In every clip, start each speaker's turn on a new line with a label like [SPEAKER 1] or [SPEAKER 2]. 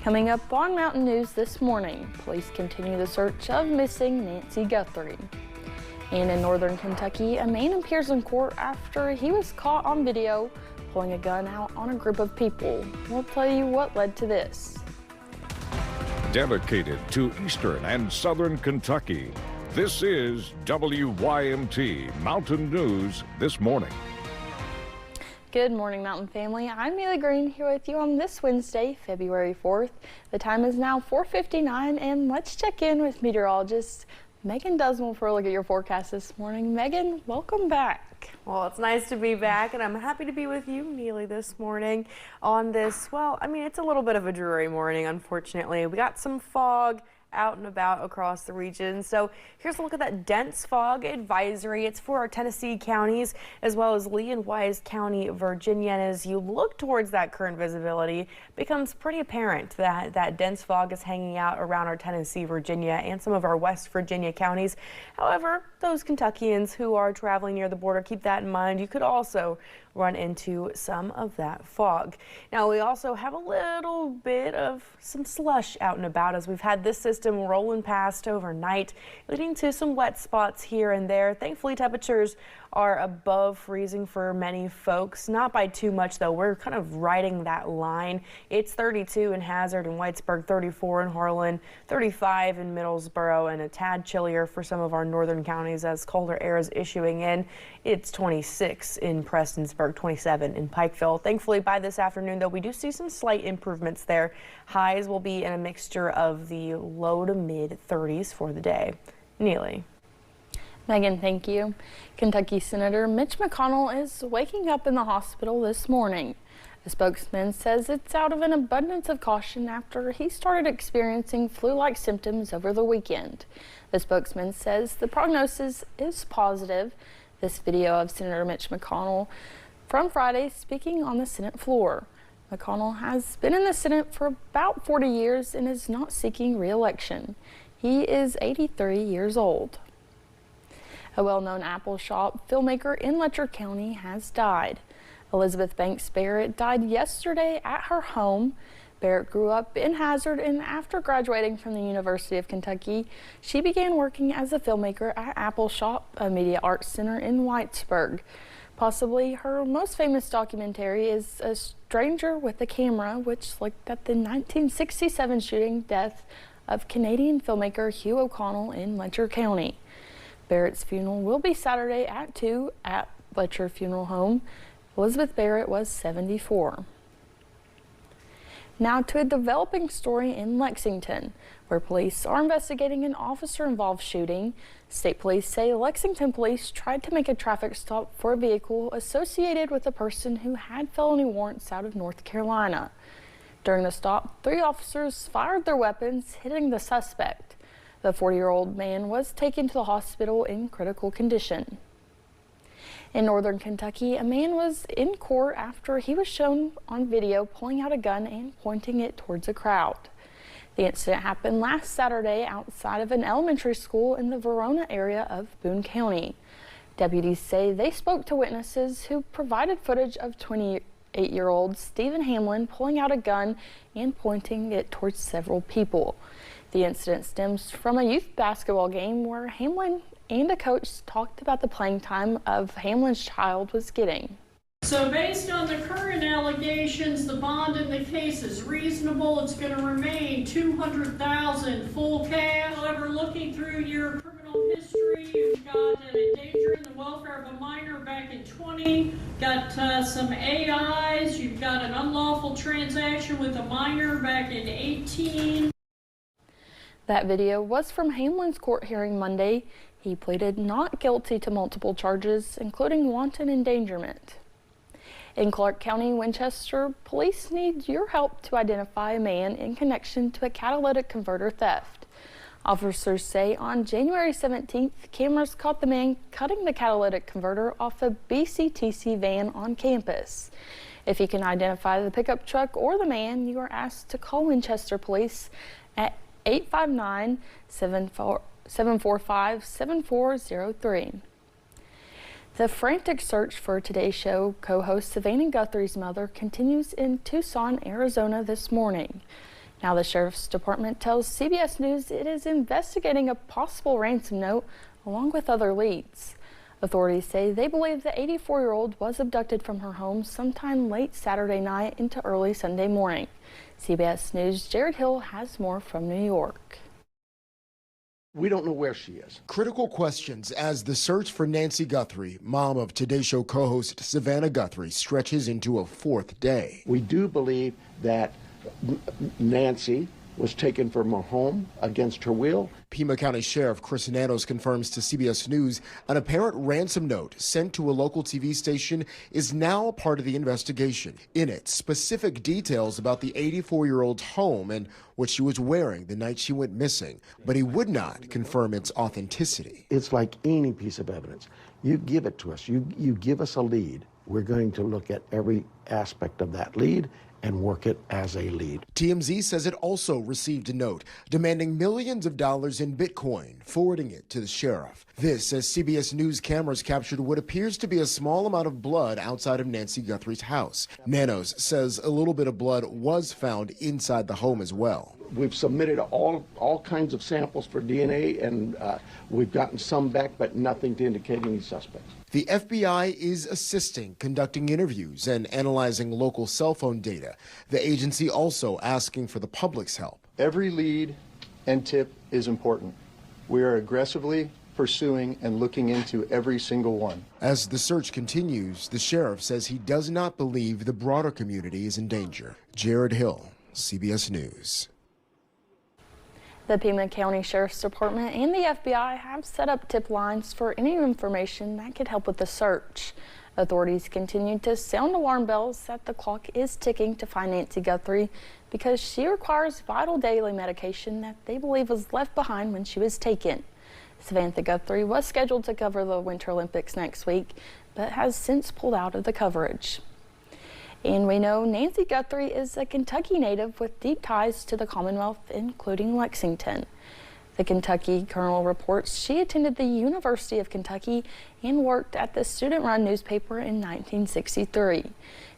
[SPEAKER 1] Coming up on Mountain News this morning, police continue the search of missing Nancy Guthrie. And in northern Kentucky, a man appears in court after he was caught on video pulling a gun out on a group of people. We'll tell you what led to this.
[SPEAKER 2] Dedicated to eastern and southern Kentucky, this is WYMT Mountain News this morning.
[SPEAKER 1] Good morning, Mountain family. I'm Neely Green here with you on this Wednesday, February 4th. The time is now 4:59, and let's check in with meteorologist Megan Dusmal for a look at your forecast this morning. Megan, welcome back.
[SPEAKER 3] Well, it's nice to be back, and I'm happy to be with you, Neely, this morning on this, well, I mean, it's a little bit of a dreary morning, unfortunately. We got some fog out and about across the region. So here's a look at that dense fog advisory. It's for our Tennessee counties as well as Lee and Wise County, Virginia. And as you look towards that current visibility, it becomes pretty apparent that that dense fog is hanging out around our Tennessee, Virginia, and some of our West Virginia counties. However, those Kentuckians who are traveling near the border, keep that in mind. You could also run into some of that fog. Now, we also have a little bit of some slush out and about as we've had this system rolling past overnight, leading to some wet spots here and there. Thankfully, temperatures are above freezing for many folks. Not by too much, though. We're kind of riding that line. It's 32 in Hazard and Whitesburg, 34 in Harlan, 35 in Middlesboro, and a tad chillier for some of our northern counties as colder air is issuing in. It's 26 in Prestonsburg, 27 in Pikeville. Thankfully, by this afternoon, though, we do see some slight improvements there. Highs will be in a mixture of the low to mid 30s for the day. Neely.
[SPEAKER 1] Megan, thank you. Kentucky Senator Mitch McConnell is waking up in the hospital this morning. A spokesman says it's out of an abundance of caution after he started experiencing flu-like symptoms over the weekend. The spokesman says the prognosis is positive. This video of Senator Mitch McConnell from Friday speaking on the Senate floor. McConnell has been in the Senate for about 40 years and is not seeking re-election. He is 83 years old. A well-known Apple shop filmmaker in Letcher County has died. Elizabeth Banks Barrett died yesterday at her home. Barrett grew up in Hazard, and after graduating from the University of Kentucky, she began working as a filmmaker at Apple Shop, a media arts center in Whitesburg. Possibly her most famous documentary is A Stranger with a Camera, which looked at the 1967 shooting death of Canadian filmmaker Hugh O'Connell in Letcher County. Barrett's funeral will be Saturday at 2 at Letcher Funeral Home. Elizabeth Barrett was 74. Now to a developing story in Lexington, where police are investigating an officer-involved shooting. State police say Lexington police tried to make a traffic stop for a vehicle associated with a person who had felony warrants out of North Carolina. During the stop, 3 officers fired their weapons, hitting the suspect. The 40-year-old man was taken to the hospital in critical condition. In northern Kentucky, a man was in court after he was shown on video pulling out a gun and pointing it towards a crowd. The incident happened last Saturday outside of an elementary school in the Verona area of Boone County. Deputies say they spoke to witnesses who provided footage of 28-year-old Stephen Hamlin pulling out a gun and pointing it towards several people. The incident stems from a youth basketball game where Hamlin and a coach talked about the playing time of Hamlin's child was getting.
[SPEAKER 4] So based on the current allegations, the bond in the case is reasonable. It's going to remain $200,000 full cash. However, looking through your criminal history, you've got an endangering the welfare of a minor back in 20, got some AIs, you've got an unlawful transaction with a minor back in 18.
[SPEAKER 1] That video was from Hamlin's court hearing Monday. He pleaded not guilty to multiple charges, including wanton endangerment. In Clark County, Winchester, police need your help to identify a man in connection to a catalytic converter theft. Officers say on January 17th, cameras caught the man cutting the catalytic converter off a BCTC van on campus. If you can identify the pickup truck or the man, you are asked to call Winchester Police at 859-745-7403. The frantic search for Today's Show co-host Savannah Guthrie's mother continues in Tucson, Arizona this morning. Now the Sheriff's Department tells CBS News it is investigating a possible ransom note along with other leads. Authorities say they believe the 84-year-old was abducted from her home sometime late Saturday night into early Sunday morning. CBS News' Jared Hill has more from New York.
[SPEAKER 5] We don't know where she is.
[SPEAKER 6] Critical questions as the search for Nancy Guthrie, mom of Today Show co-host Savannah Guthrie, stretches into a fourth day.
[SPEAKER 5] We do believe that Nancy was taken from her home against her will.
[SPEAKER 6] Pima County Sheriff Chris Nanos confirms to CBS News an apparent ransom note sent to a local TV station is now a part of the investigation. In it, specific details about the 84-year-old's home and what she was wearing the night she went missing, but he would not confirm its authenticity.
[SPEAKER 5] It's like any piece of evidence. You give it to us, you give us a lead, we're going to look at every aspect of that lead and work it as a lead.
[SPEAKER 6] TMZ says it also received a note demanding millions of dollars in Bitcoin, forwarding it to the sheriff. This as CBS News cameras captured what appears to be a small amount of blood outside of Nancy Guthrie's house. Nanos says a little bit of blood was found inside the home as well.
[SPEAKER 5] We've submitted all kinds of samples for DNA, and we've gotten some back, but nothing to indicate any suspects.
[SPEAKER 6] The FBI is assisting, conducting interviews and analyzing local cell phone data. The agency also asking for the public's help.
[SPEAKER 7] Every lead and tip is important. We are aggressively pursuing and looking into every single one.
[SPEAKER 6] As the search continues, the sheriff says he does not believe the broader community is in danger. Jared Hill, CBS News.
[SPEAKER 1] The Pima County Sheriff's Department and the FBI have set up tip lines for any information that could help with the search. Authorities continue to sound alarm bells that the clock is ticking to find Nancy Guthrie because she requires vital daily medication that they believe was left behind when she was taken. Samantha Guthrie was scheduled to cover the Winter Olympics next week, but has since pulled out of the coverage. And we know Nancy Guthrie is a Kentucky native with deep ties to the Commonwealth, including Lexington. The Kentucky Journal reports she attended the University of Kentucky and worked at the student-run newspaper in 1963.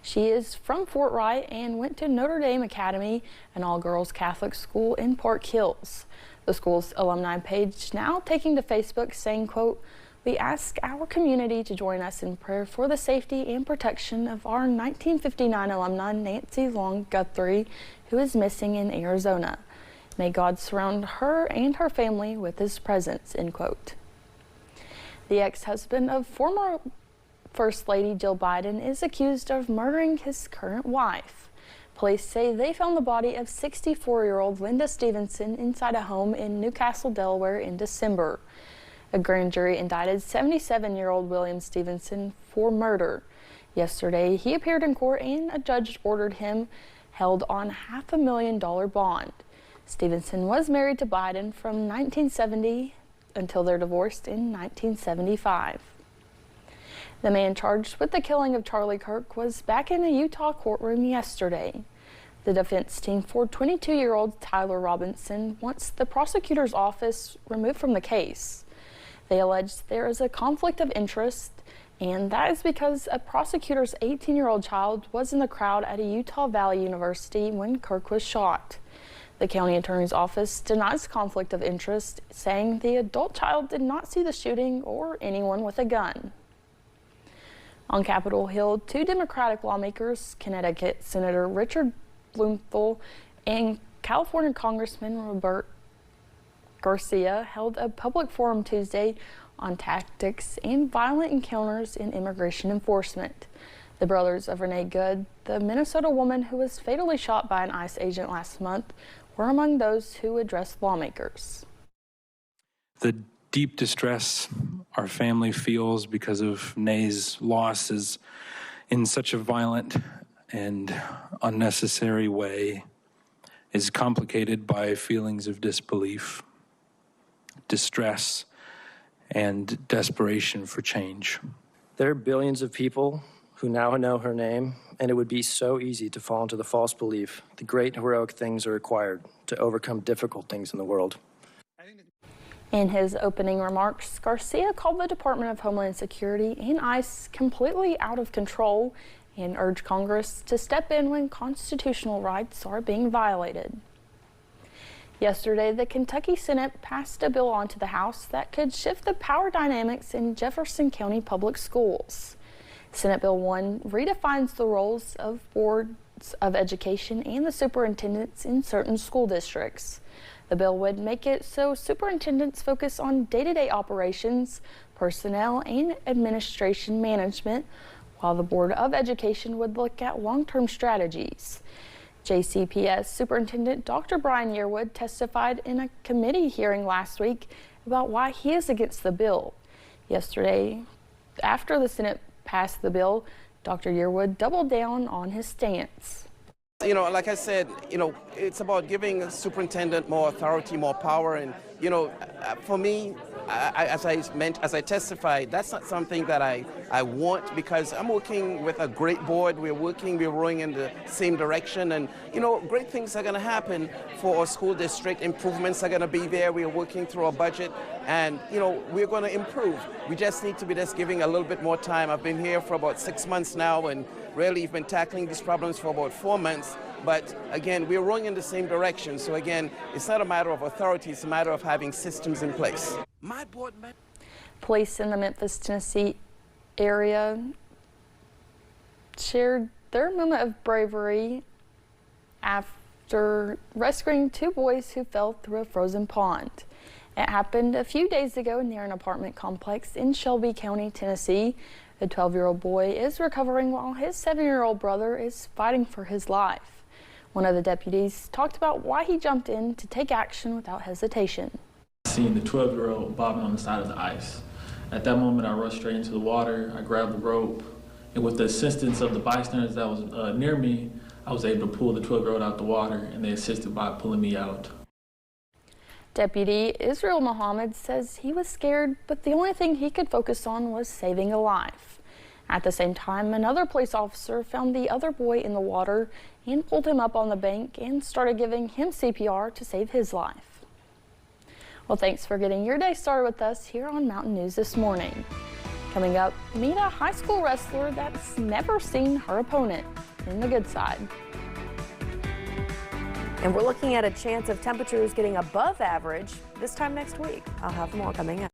[SPEAKER 1] She is from Fort Wright and went to Notre Dame Academy, an all-girls Catholic school in Park Hills. The school's alumni page now taking to Facebook saying, quote, "We ask our community to join us in prayer for the safety and protection of our 1959 alumna Nancy Long Guthrie, who is missing in Arizona. May God surround her and her family with his presence," end quote. The ex-husband of former First Lady Jill Biden is accused of murdering his current wife. Police say they found the body of 64-year-old Linda Stevenson inside a home in Newcastle, Delaware in December. A grand jury indicted 77-year-old William Stevenson for murder. Yesterday, he appeared in court and a judge ordered him held on $500,000 bond. Stevenson was married to Biden from 1970 until their divorce in 1975. The man charged with the killing of Charlie Kirk was back in a Utah courtroom yesterday. The defense team for 22-year-old Tyler Robinson wants the prosecutor's office removed from the case. They allege there is a conflict of interest, and that is because a prosecutor's 18-year-old child was in the crowd at a Utah Valley University when Kirk was shot. The county attorney's office denies conflict of interest, saying the adult child did not see the shooting or anyone with a gun. On Capitol Hill, two Democratic lawmakers, Connecticut Senator Richard Blumenthal and California Congressman Robert Garcia, held a public forum Tuesday on tactics and violent encounters in immigration enforcement. The brothers of Renee Good, the Minnesota woman who was fatally shot by an ICE agent last month, were among those who addressed lawmakers.
[SPEAKER 8] The deep distress our family feels because of Nae's loss is in such a violent and unnecessary way is complicated by feelings of disbelief, distress, and desperation for change.
[SPEAKER 9] There are billions of people who now know her name, and it would be so easy to fall into the false belief the great heroic things are required to overcome difficult things in the world.
[SPEAKER 1] In his opening remarks, Garcia called the Department of Homeland Security and ICE completely out of control and urged Congress to step in when constitutional rights are being violated. Yesterday, the Kentucky Senate passed a bill onto the House that could shift the power dynamics in Jefferson County Public Schools. Senate Bill 1 redefines the roles of boards of education and the superintendents in certain school districts. The bill would make it so superintendents focus on day-to-day operations, personnel, and administration management, while the Board of Education would look at long-term strategies. JCPS Superintendent Dr. Brian Yearwood testified in a committee hearing last week about why he is against the bill. Yesterday, after the Senate passed the bill, Dr. Yearwood doubled down on his stance.
[SPEAKER 10] You know, like I said, it's about giving a superintendent more authority, more power, and for me, as I testified, that's not something that I want, because I'm working with a great board. We're rowing in the same direction, and great things are going to happen for our school district. Improvements are going to be there. We're working through our budget, and we're going to improve. We just need to be giving a little bit more time. I've been here for about 6 months now, and really have been tackling these problems for about 4 months. But again, we're rowing in the same direction. So again, it's not a matter of authority, it's a matter of having systems in place.
[SPEAKER 1] Police in the Memphis, Tennessee area shared their moment of bravery after rescuing 2 boys who fell through a frozen pond. It happened a few days ago near an apartment complex in Shelby County, Tennessee. The 12-year-old boy is recovering while his 7-year-old brother is fighting for his life. One of the deputies talked about why he jumped in to take action without hesitation.
[SPEAKER 11] Seeing the 12-year-old bobbing on the side of the ice. At that moment, I rushed straight into the water. I grabbed the rope, and with the assistance of the bystanders that was near me, I was able to pull the 12-year-old out the water, and they assisted by pulling me out.
[SPEAKER 1] Deputy Israel Muhammad says he was scared, but the only thing he could focus on was saving a life. At the same time, another police officer found the other boy in the water and pulled him up on the bank and started giving him CPR to save his life. Well, thanks for getting your day started with us here on Mountain News this morning. Coming up, meet a high school wrestler that's never seen her opponent in the good side.
[SPEAKER 3] And we're looking at a chance of temperatures getting above average this time next week. I'll have more coming up.